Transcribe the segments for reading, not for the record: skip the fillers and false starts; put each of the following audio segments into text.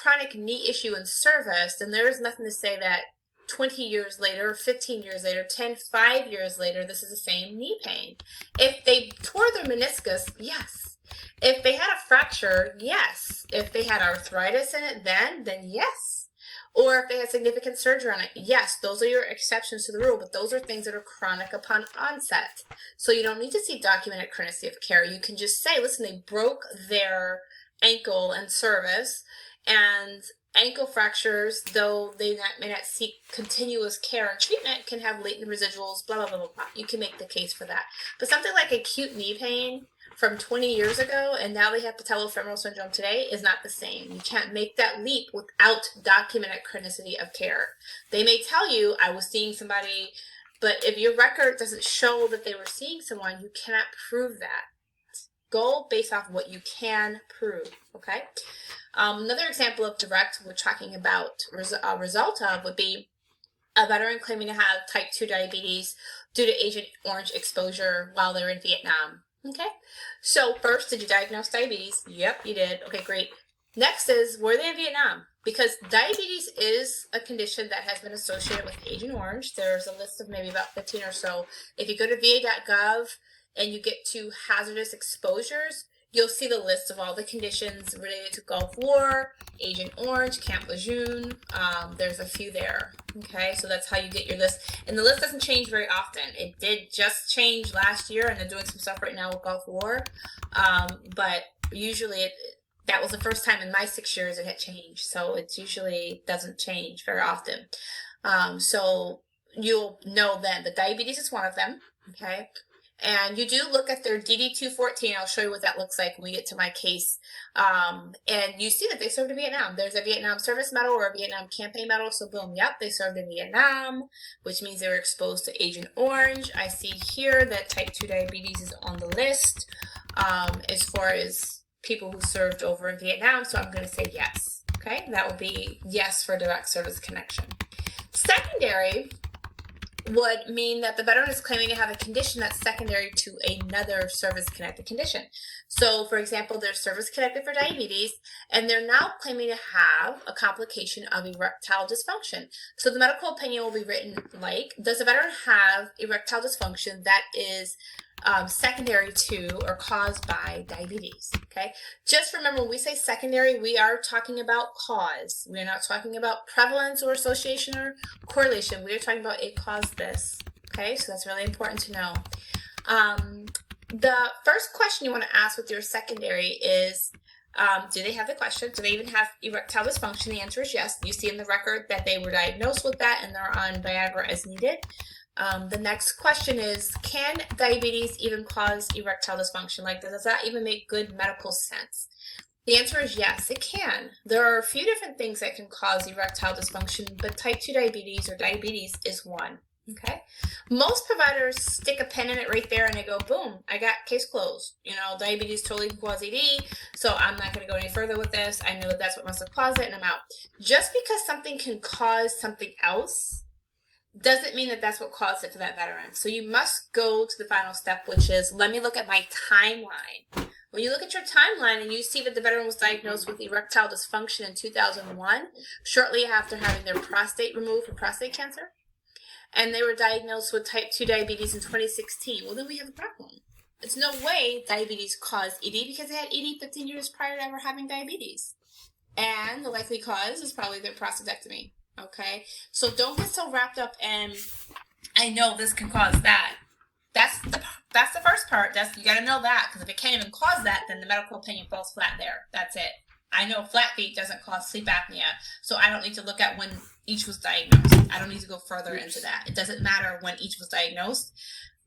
chronic knee issue in service, then there is nothing to say that 20 years later, 15 years later, 5 years later, this is the same knee pain. If they tore their meniscus, yes. If they had a fracture, yes. If they had arthritis in it then yes. Or if they had significant surgery on it, yes. Those are your exceptions to the rule, but those are things that are chronic upon onset. So you don't need to see documented chronicity of care. You can just say, listen, they broke their ankle in service, and ankle fractures, though they may not seek continuous care and treatment, can have latent residuals, blah, blah, blah, blah, blah. You can make the case for that. But something like acute knee pain from 20 years ago, and now they have patellofemoral syndrome today, is not the same. You can't make that leap without documented chronicity of care. They may tell you, I was seeing somebody, but if your record doesn't show that they were seeing someone, you cannot prove that. Go based off what you can prove, okay? Another example of direct we're talking about result of would be a veteran claiming to have type 2 diabetes due to Agent Orange exposure while they were in Vietnam. Okay, so first, did you diagnose diabetes? Yep, you did. Okay, great. Next is, were they in Vietnam? Because diabetes is a condition that has been associated with Agent Orange. There's a list of maybe about 15 or so. If you go to va.gov and you get to hazardous exposures, you'll see the list of all the conditions related to Gulf War, Agent Orange, Camp Lejeune. There's a few there. Okay, so that's how you get your list. And the list doesn't change very often. It did just change last year, and they're doing some stuff right now with Gulf War. But usually that was the first time in my 6 years it had changed. So it usually doesn't change very often. So you'll know then that diabetes is one of them. Okay. And you do look at their DD-214. I'll show you what that looks like when we get to my case. And you see that they served in Vietnam. There's a Vietnam Service Medal or a Vietnam Campaign Medal. So boom, yep, they served in Vietnam, which means they were exposed to Agent Orange. I see here that type 2 diabetes is on the list as far as people who served over in Vietnam. So I'm going to say yes. Okay, that will be yes for direct service connection. Secondary would mean that the veteran is claiming to have a condition that's secondary to another service-connected condition. So, for example, they're service-connected for diabetes, and they're now claiming to have a complication of erectile dysfunction. So the medical opinion will be written like, does the veteran have erectile dysfunction that is secondary to or caused by diabetes? Okay, just remember, when we say secondary, we are talking about cause. We are not talking about prevalence or association or correlation. We are talking about a cause this. Okay, so that's really important to know. The first question you want to ask with your secondary is, do they have the question? Do they even have erectile dysfunction? The answer is yes. You see in the record that they were diagnosed with that and they're on Viagra as needed. The next question is, can diabetes even cause erectile dysfunction? Like, does that even make good medical sense? The answer is yes, it can. There are a few different things that can cause erectile dysfunction, but type 2 diabetes or diabetes is one. Okay, most providers stick a pin in it right there and they go, boom, I got case closed. You know, diabetes totally can cause ED, so I'm not going to go any further with this. I know that that's what must have caused it, and I'm out. Just because something can cause something else doesn't mean that that's what caused it for that veteran. So you must go to the final step, which is, let me look at my timeline. When you look at your timeline and you see that the veteran was diagnosed with erectile dysfunction in 2001, shortly after having their prostate removed for prostate cancer, and they were diagnosed with type 2 diabetes in 2016, well, then we have a problem. It's no way diabetes caused ED, because they had ED 15 years prior to ever having diabetes. And the likely cause is probably their prostatectomy. Okay, so don't get so wrapped up in, I know this can cause that. That's the first part. You got to know that, because if it can't even cause that, then the medical opinion falls flat there. That's it. I know flat feet doesn't cause sleep apnea, so I don't need to look at when each was diagnosed. I don't need to go further into that. It doesn't matter when each was diagnosed.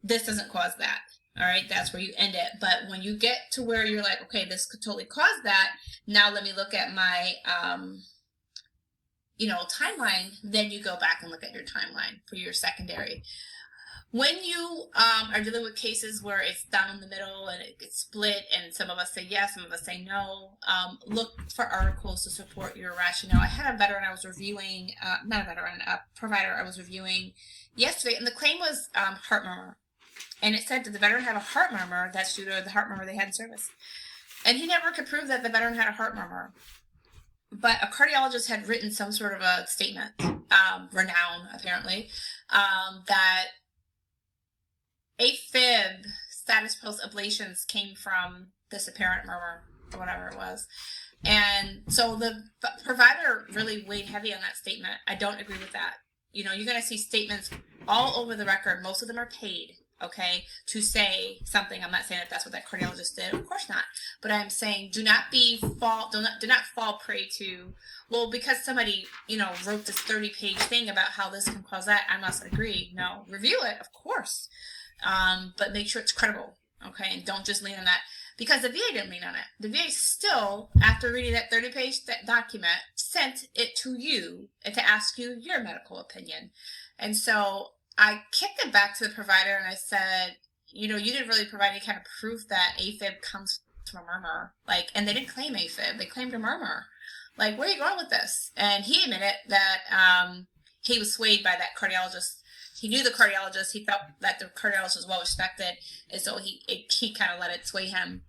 This doesn't cause that. All right, that's where you end it. But when you get to where you're like, okay, this could totally cause that, now let me look at my timeline, then you go back and look at your timeline for your secondary. When you are dealing with cases where it's down in the middle and it gets split, and some of us say yes, some of us say no, look for articles to support your rationale. I had a veteran I was reviewing, a provider I was reviewing yesterday, and the claim was heart murmur. And it said that the veteran had a heart murmur that's due to the heart murmur they had in service. And he never could prove that the veteran had a heart murmur. but a cardiologist had written some sort of a statement, renowned apparently, that AFib status post ablations came from this apparent murmur or whatever it was. And so the provider really weighed heavy on that statement. I don't agree with that. You're going to see statements all over the record. Most of them are paid, okay, to say something. I'm not saying that that's what that cardiologist did. Of course not. But I'm saying do not fall prey to, well, because somebody, wrote this 30-page thing about how this can cause that, I must agree. No, review it, of course. But make sure it's credible, okay, and don't just lean on that, because the VA didn't lean on it. The VA still, after reading that 30-page document, sent it to you to ask you your medical opinion. And so I kicked it back to the provider and I said, you didn't really provide any kind of proof that AFib comes from a murmur. And they didn't claim AFib, they claimed a murmur. Where are you going with this? And he admitted that he was swayed by that cardiologist. He knew the cardiologist. He felt that the cardiologist was well respected, and so he kind of let it sway him.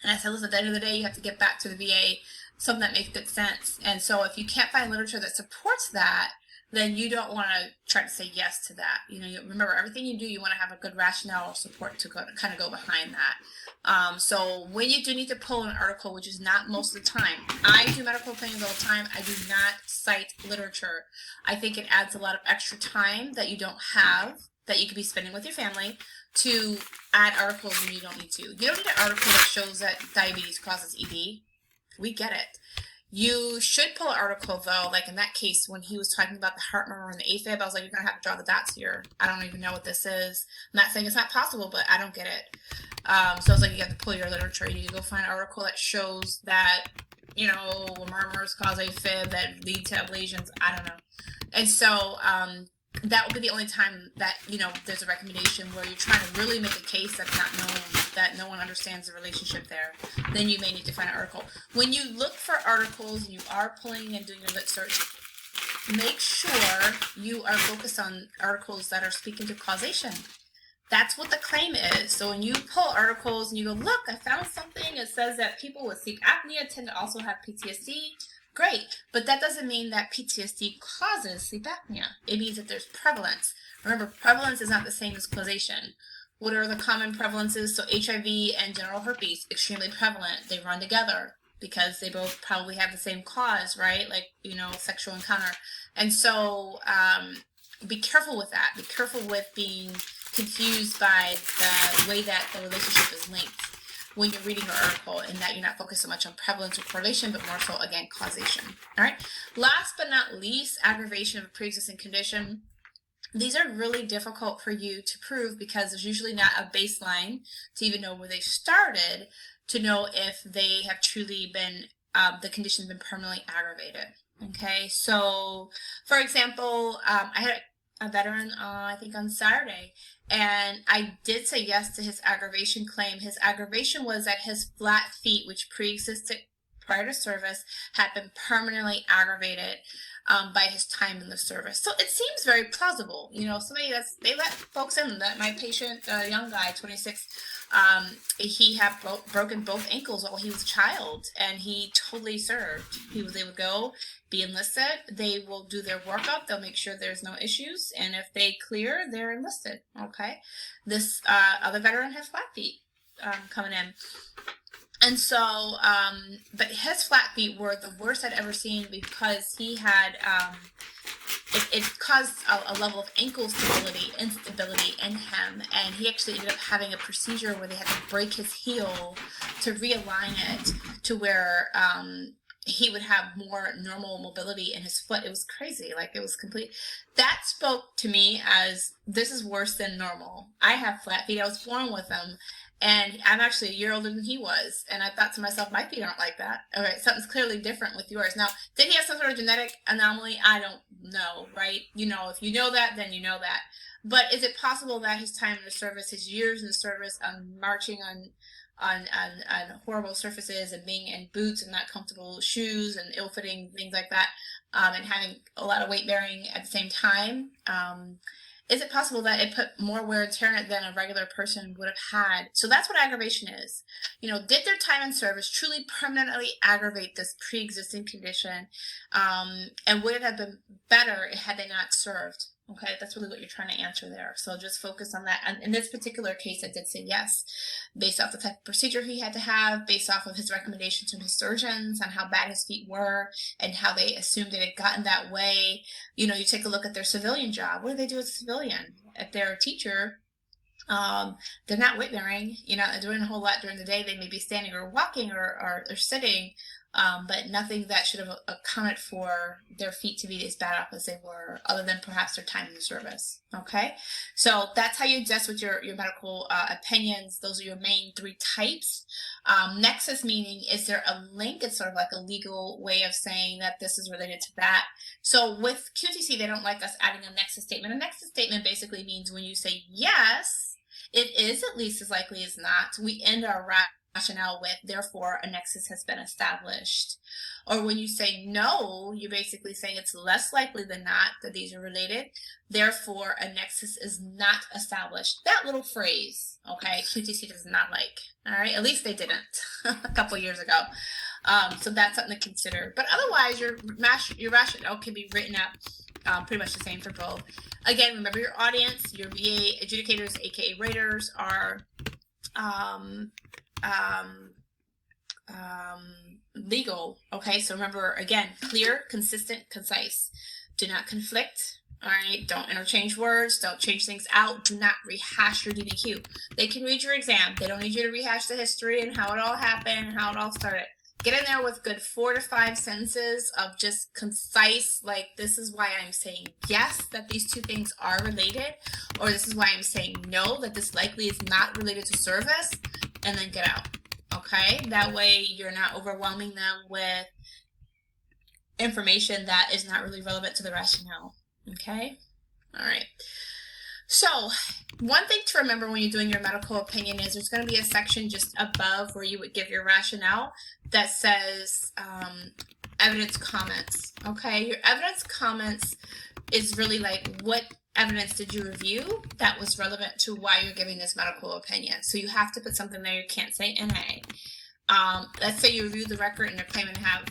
And I said, listen, at the end of the day, you have to get back to the VA, something that makes good sense. And so if you can't find literature that supports that, then you don't want to try to say yes to that. Remember, everything you do, you want to have a good rationale or support to kind of go behind that. So when you do need to pull an article, which is not most of the time, I do medical opinions all the time. I do not cite literature. I think it adds a lot of extra time that you don't have, that you could be spending with your family, to add articles when you don't need to. You don't need an article that shows that diabetes causes ED. We get it. You should pull an article, though, like in that case when he was talking about the heart murmur and the AFib. I was like, you're going to have to draw the dots here. I don't even know what this is. I'm not saying it's not possible, but I don't get it. So I was like, you have to pull your literature. You need to go find an article that shows that, murmurs cause AFib that lead to ablations. I don't know. And so that would be the only time that, there's a recommendation where you're trying to really make a case that's not known, that no one understands the relationship there. Then you may need to find an article. When you look for articles and you are pulling and doing your lit search, make sure you are focused on articles that are speaking to causation. That's what the claim is. So when you pull articles and you go, look, I found something, it says that people with sleep apnea tend to also have PTSD. Great, but that doesn't mean that PTSD causes sleep apnea. It means that there's prevalence. Remember, prevalence is not the same as causation. What are the common prevalences? So HIV and genital herpes, extremely prevalent. They run together because they both probably have the same cause, right? Sexual encounter. And so be careful with that. Be careful with being confused by the way that the relationship is linked when you're reading your article, and that you're not focused so much on prevalence or correlation, but more so, again, causation. All right. Last but not least, aggravation of a pre-existing condition. These are really difficult for you to prove because there's usually not a baseline to even know where they started, to know if they have truly been, the condition's been permanently aggravated. Okay. So, for example, I had a veteran, I think on Saturday, and I did say yes to his aggravation claim. His aggravation was that his flat feet, which pre-existed prior to service, had been permanently aggravated by his time in the service. So it seems very plausible. They let folks in. That my patient, a young guy, 26, he had broken both ankles while he was a child, and he totally served. They would go, be enlisted. They will do their workup. They'll make sure there's no issues, and if they clear, they're enlisted. Okay. This other veteran has flat feet coming in. And so, but his flat feet were the worst I'd ever seen because he had, it caused a level of ankle instability in him. And he actually ended up having a procedure where they had to break his heel to realign it to where, he would have more normal mobility in his foot. It was crazy. It was complete. That spoke to me as, this is worse than normal. I have flat feet. I was born with them. And I'm actually a year older than he was. And I thought to myself, my feet aren't like that. All right, something's clearly different with yours. Now, did he have some sort of genetic anomaly? I don't know, right? If you know that, then you know that. But is it possible that his time in the service, his years in the service, marching on horrible surfaces and being in boots and not comfortable shoes and ill-fitting things like that, and having a lot of weight bearing at the same time, Is it possible that it put more wear and tear in it than a regular person would have had? So that's what aggravation is. Did their time in service truly permanently aggravate this pre-existing condition? And would it have been better had they not served? Okay, that's really what you're trying to answer there. So just focus on that. And in this particular case, I did say yes, based off the type of procedure he had to have, based off of his recommendations from his surgeons on how bad his feet were and how they assumed it had gotten that way. You take a look at their civilian job. What do they do as a civilian? If they're a teacher, they're not weight bearing, doing a whole lot during the day. They may be standing or walking or sitting, but nothing that should have accounted for their feet to be as bad off as they were, other than perhaps their time in the service. Okay, so that's how you adjust with your medical opinions. Those are your main 3 types. Nexus meaning, is there a link? It's sort of like a legal way of saying that this is related to that. So with QTC, they don't like us adding a nexus statement. A nexus statement basically means when you say yes, it is at least as likely as not. We end our rationale with, therefore, a nexus has been established. Or when you say no, you're basically saying it's less likely than not that these are related. Therefore, a nexus is not established. That little phrase, okay, QTC does not like. All right, at least they didn't a couple years ago. So that's something to consider. But otherwise, your rationale can be written up pretty much the same for both. Again, remember your audience, your VA adjudicators, aka raters, are legal. Okay, so remember, again, clear, consistent, concise. Do not conflict. All right, don't interchange words. Don't change things out. Do not rehash your DBQ. They can read your exam. They don't need you to rehash the history and how it all happened and how it all started. Get in there with good 4 to 5 sentences of just concise, like, this is why I'm saying yes, that these 2 things are related, or this is why I'm saying no, that this likely is not related to service, and then get out. Okay, that way you're not overwhelming them with information that is not really relevant to the rationale. Okay, all right. So one thing to remember when you're doing your medical opinion is there's going to be a section just above where you would give your rationale that says evidence comments. Okay, your evidence comments is really like, what evidence did you review that was relevant to why you're giving this medical opinion? So you have to put something there. You can't say NA. Let's say you review the record and they're claiming to have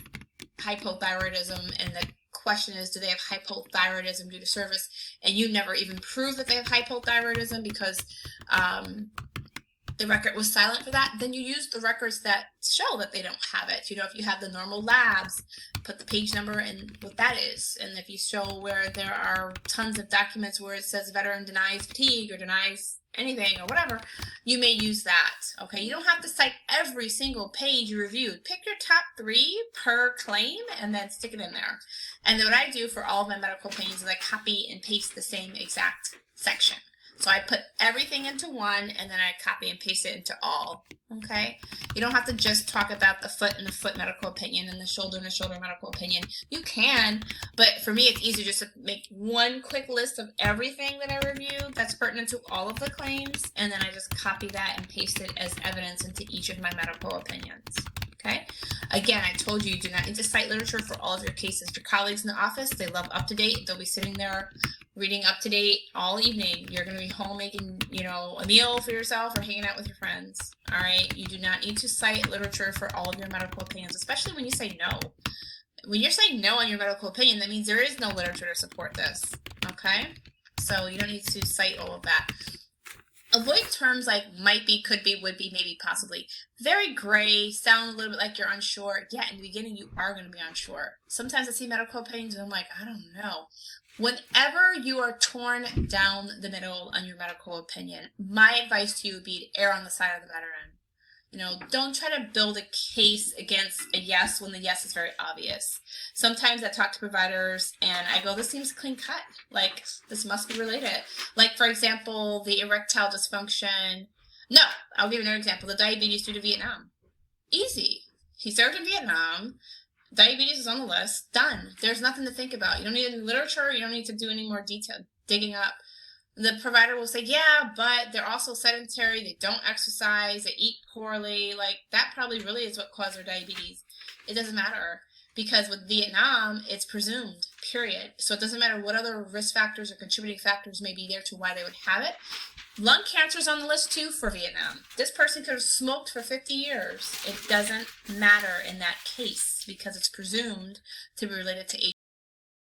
hypothyroidism, and the question is, do they have hypothyroidism due to service? And you never even prove that they have hypothyroidism because the record was silent for that. Then you use the records that show that they don't have it. If you have the normal labs, put the page number and what that is. And if you show where there are tons of documents where it says veteran denies fatigue or denies anything or whatever, you may use that. Okay, you don't have to cite every single page you reviewed. Pick your top 3 per claim and then stick it in there. And then what I do for all of my medical opinions is I copy and paste the same exact section. So I put everything into one and then I copy and paste it into all. Okay, you don't have to just talk about the foot and the foot medical opinion and the shoulder medical opinion. You can, but for me it's easier just to make one quick list of everything that I reviewed that's pertinent to all of the claims, and then I just copy that and paste it as evidence into each of my medical opinions. Okay, again, I told you, you do not need to cite literature for all of your cases. Your colleagues in the office, they love up-to-date. They'll be sitting there reading up-to-date all evening. You're going to be home making, a meal for yourself or hanging out with your friends. All right, you do not need to cite literature for all of your medical opinions, especially when you say no. When you're saying no on your medical opinion, that means there is no literature to support this. Okay, so you don't need to cite all of that. Avoid terms like might be, could be, would be, maybe, possibly. Very gray, sound a little bit like you're unsure. Yeah, in the beginning you are going to be unsure. Sometimes I see medical opinions and I'm like, I don't know. Whenever you are torn down the middle on your medical opinion, my advice to you would be to err on the side of the veteran. Don't try to build a case against a yes when the yes is very obvious. Sometimes I talk to providers and I go, this seems clean cut. Like, this must be related. Like, for example, the erectile dysfunction. No, I'll give you another example. The diabetes due to Vietnam. Easy. He served in Vietnam. Diabetes is on the list. Done. There's nothing to think about. You don't need any literature. You don't need to do any more detail digging up. The provider will say, yeah, but they're also sedentary. They don't exercise. They eat poorly. Like, that probably really is what caused their diabetes. It doesn't matter, because with Vietnam, it's presumed. period. So it doesn't matter what other risk factors or contributing factors may be there to why they would have it. Lung cancer is on the list too for Vietnam. This person could have smoked for 50 years. It doesn't matter in that case because it's presumed to be related to